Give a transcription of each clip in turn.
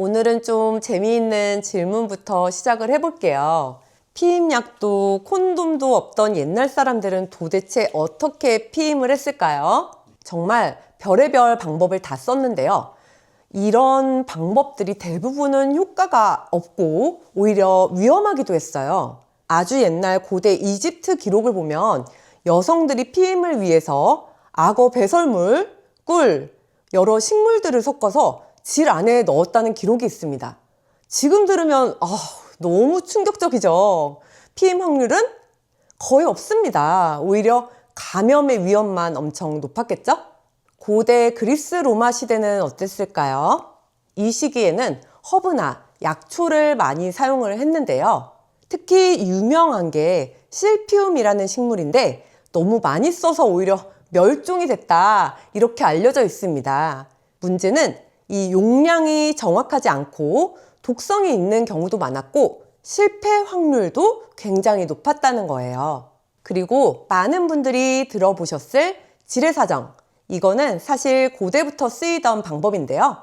오늘은 좀 재미있는 질문부터 시작을 해볼게요. 피임약도 콘돔도 없던 옛날 사람들은 도대체 어떻게 피임을 했을까요? 정말 별의별 방법을 다 썼는데요. 이런 방법들이 대부분은 효과가 없고 오히려 위험하기도 했어요. 아주 옛날 고대 이집트 기록을 보면 여성들이 피임을 위해서 악어 배설물, 꿀, 여러 식물들을 섞어서 질 안에 넣었다는 기록이 있습니다. 지금 들으면 너무 충격적이죠. 피임 확률은 거의 없습니다. 오히려 감염의 위험만 엄청 높았겠죠? 고대 그리스 로마 시대는 어땠을까요? 이 시기에는 허브나 약초를 많이 사용을 했는데요. 특히 유명한 게 실피움이라는 식물인데 너무 많이 써서 오히려 멸종이 됐다 이렇게 알려져 있습니다. 문제는 이 용량이 정확하지 않고 독성이 있는 경우도 많았고 실패 확률도 굉장히 높았다는 거예요. 그리고 많은 분들이 들어보셨을 지뢰사정, 이거는 사실 고대부터 쓰이던 방법인데요.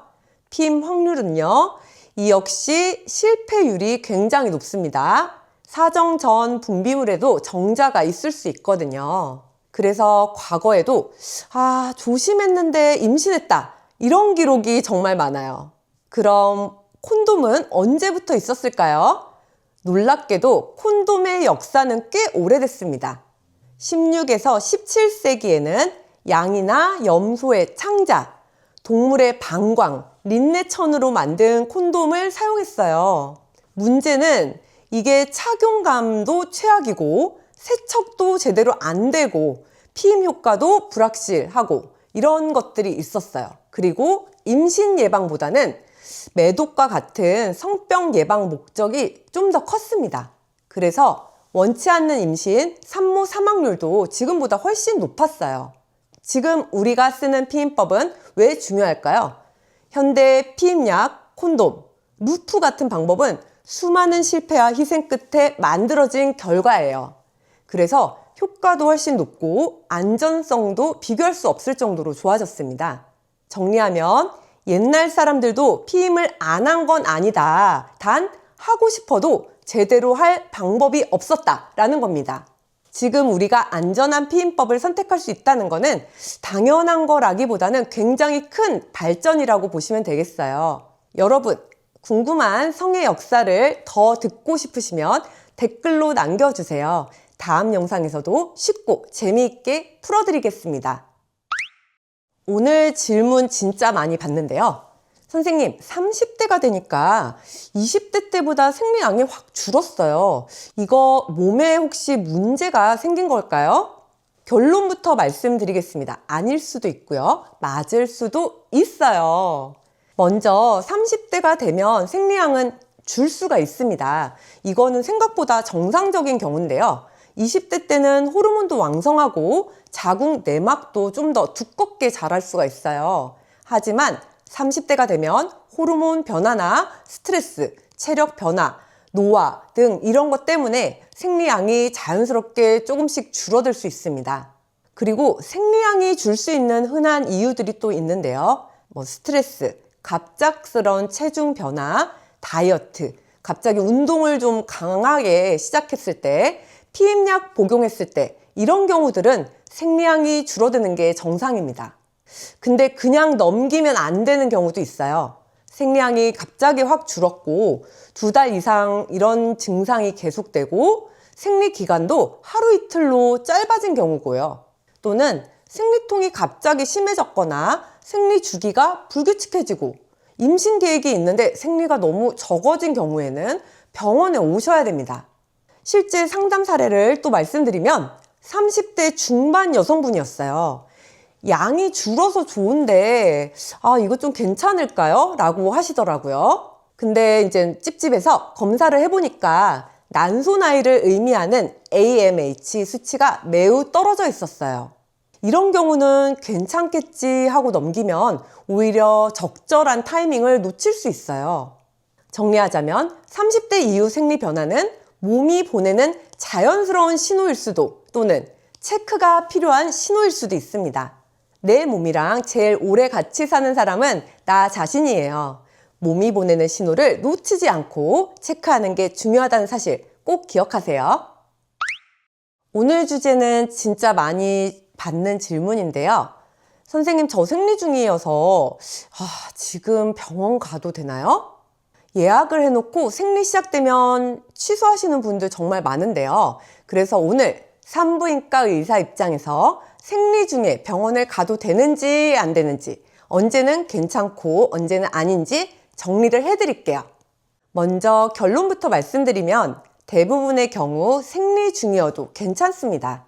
피임 확률은요, 이 역시 실패율이 굉장히 높습니다. 사정 전 분비물에도 정자가 있을 수 있거든요. 그래서 과거에도 조심했는데 임신했다 이런 기록이 정말 많아요. 그럼 콘돔은 언제부터 있었을까요? 놀랍게도 콘돔의 역사는 꽤 오래됐습니다. 16에서 17세기에는 양이나 염소의 창자, 동물의 방광, 린네천으로 만든 콘돔을 사용했어요. 문제는 이게 착용감도 최악이고 세척도 제대로 안 되고 피임 효과도 불확실하고 이런 것들이 있었어요. 그리고 임신 예방보다는 매독과 같은 성병 예방 목적이 좀 더 컸습니다. 그래서 원치 않는 임신, 산모 사망률도 지금보다 훨씬 높았어요. 지금 우리가 쓰는 피임법은 왜 중요할까요? 현대 피임약, 콘돔, 루프 같은 방법은 수많은 실패와 희생 끝에 만들어진 결과예요. 그래서 효과도 훨씬 높고 안전성도 비교할 수 없을 정도로 좋아졌습니다. 정리하면 옛날 사람들도 피임을 안 한 건 아니다. 단 하고 싶어도 제대로 할 방법이 없었다라는 겁니다. 지금 우리가 안전한 피임법을 선택할 수 있다는 거는 당연한 거라기보다는 굉장히 큰 발전이라고 보시면 되겠어요. 여러분, 궁금한 성의 역사를 더 듣고 싶으시면 댓글로 남겨주세요. 다음 영상에서도 쉽고 재미있게 풀어드리겠습니다. 오늘 질문 진짜 많이 받는데요. 선생님, 30대가 되니까 20대 때보다 생리량이 확 줄었어요. 이거 몸에 혹시 문제가 생긴 걸까요? 결론부터 말씀드리겠습니다. 아닐 수도 있고요. 맞을 수도 있어요. 먼저 30대가 되면 생리량은 줄 수가 있습니다. 이거는 생각보다 정상적인 경우인데요. 20대 때는 호르몬도 왕성하고 자궁 내막도 좀 더 두껍게 자랄 수가 있어요. 하지만 30대가 되면 호르몬 변화나 스트레스, 체력 변화, 노화 등 이런 것 때문에 생리량이 자연스럽게 조금씩 줄어들 수 있습니다. 그리고 생리량이 줄 수 있는 흔한 이유들이 또 있는데요. 스트레스, 갑작스러운 체중 변화, 다이어트, 갑자기 운동을 좀 강하게 시작했을 때, 피임약 복용했을 때 이런 경우들은 생리량이 줄어드는 게 정상입니다. 근데 그냥 넘기면 안 되는 경우도 있어요. 생리량이 갑자기 확 줄었고 2달 이상 이런 증상이 계속되고 생리 기간도 하루 이틀로 짧아진 경우고요. 또는 생리통이 갑자기 심해졌거나 생리 주기가 불규칙해지고 임신 계획이 있는데 생리가 너무 적어진 경우에는 병원에 오셔야 됩니다. 실제 상담 사례를 또 말씀드리면 30대 중반 여성분이었어요. 양이 줄어서 좋은데 이거 좀 괜찮을까요? 라고 하시더라고요. 근데 이제 찝찝해서 검사를 해보니까 난소 나이를 의미하는 AMH 수치가 매우 떨어져 있었어요. 이런 경우는 괜찮겠지 하고 넘기면 오히려 적절한 타이밍을 놓칠 수 있어요. 정리하자면 30대 이후 생리 변화는 몸이 보내는 자연스러운 신호일 수도 또는 체크가 필요한 신호일 수도 있습니다. 내 몸이랑 제일 오래 같이 사는 사람은 나 자신이에요. 몸이 보내는 신호를 놓치지 않고 체크하는 게 중요하다는 사실 꼭 기억하세요. 오늘 주제는 진짜 많이 받는 질문인데요. 선생님, 저 생리 중이어서 지금 병원 가도 되나요? 예약을 해놓고 생리 시작되면 취소하시는 분들 정말 많은데요. 그래서 오늘 산부인과 의사 입장에서 생리 중에 병원을 가도 되는지 안 되는지, 언제는 괜찮고 언제는 아닌지 정리를 해드릴게요. 먼저 결론부터 말씀드리면 대부분의 경우 생리 중이어도 괜찮습니다.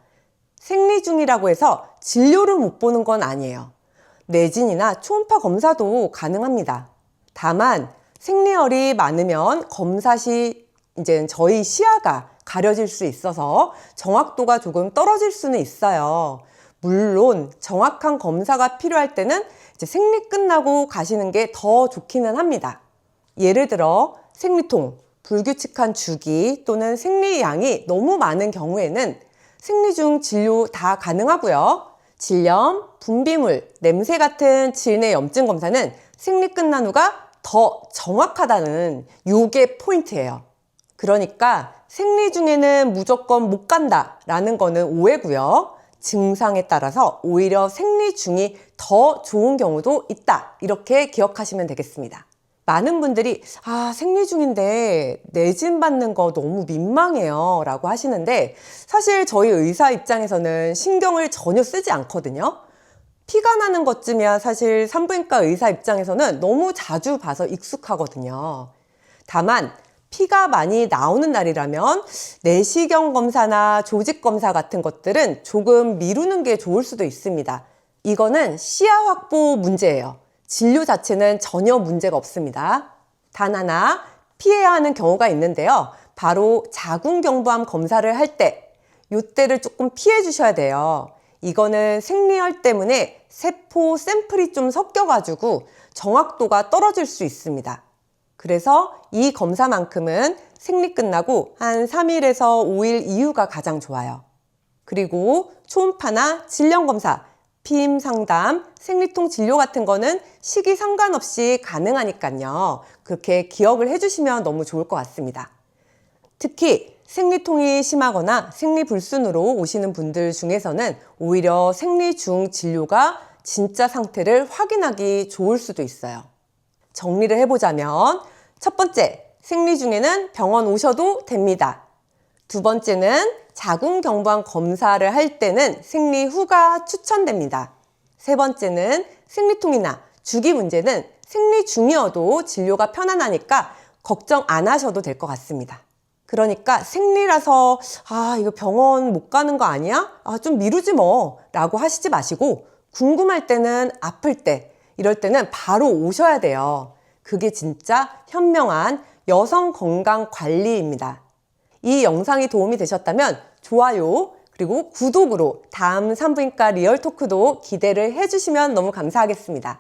생리 중이라고 해서 진료를 못 보는 건 아니에요. 내진이나 초음파 검사도 가능합니다. 다만 생리혈이 많으면 검사 시 이제 저희 시야가 가려질 수 있어서 정확도가 조금 떨어질 수는 있어요. 물론 정확한 검사가 필요할 때는 이제 생리 끝나고 가시는 게 더 좋기는 합니다. 예를 들어 생리통, 불규칙한 주기 또는 생리량이 너무 많은 경우에는 생리 중 진료 다 가능하고요. 질염, 분비물, 냄새 같은 질내 염증 검사는 생리 끝난 후가 더 정확하다는 요게 포인트예요. 그러니까 생리 중에는 무조건 못 간다 라는 거는 오해고요. 증상에 따라서 오히려 생리 중이 더 좋은 경우도 있다, 이렇게 기억하시면 되겠습니다. 많은 분들이 생리 중인데 내진 받는 거 너무 민망해요 라고 하시는데, 사실 저희 의사 입장에서는 신경을 전혀 쓰지 않거든요. 피가 나는 것쯤이야 사실 산부인과 의사 입장에서는 너무 자주 봐서 익숙하거든요. 다만 피가 많이 나오는 날이라면 내시경 검사나 조직 검사 같은 것들은 조금 미루는 게 좋을 수도 있습니다. 이거는 시야 확보 문제예요. 진료 자체는 전혀 문제가 없습니다. 단 하나 피해야 하는 경우가 있는데요. 바로 자궁경부암 검사를 할 때, 이때를 조금 피해 주셔야 돼요. 이거는 생리혈 때문에 세포 샘플이 좀 섞여가지고 정확도가 떨어질 수 있습니다. 그래서 이 검사만큼은 생리 끝나고 한 3일에서 5일 이후가 가장 좋아요. 그리고 초음파나 질염검사, 피임 상담, 생리통 진료 같은 거는 시기 상관없이 가능하니까요. 그렇게 기억을 해주시면 너무 좋을 것 같습니다. 특히 생리통이 심하거나 생리불순으로 오시는 분들 중에서는 오히려 생리 중 진료가 진짜 상태를 확인하기 좋을 수도 있어요. 정리를 해보자면, 첫 번째, 생리 중에는 병원 오셔도 됩니다. 두 번째는 자궁경부암 검사를 할 때는 생리 후가 추천됩니다. 세 번째는 생리통이나 주기 문제는 생리 중이어도 진료가 편안하니까 걱정 안 하셔도 될 것 같습니다. 그러니까 생리라서 이거 병원 못 가는 거 아니야? 좀 미루지 뭐 라고 하시지 마시고, 궁금할 때는, 아플 때, 이럴 때는 바로 오셔야 돼요. 그게 진짜 현명한 여성 건강 관리입니다. 이 영상이 도움이 되셨다면 좋아요 그리고 구독으로 다음 산부인과 리얼토크도 기대를 해주시면 너무 감사하겠습니다.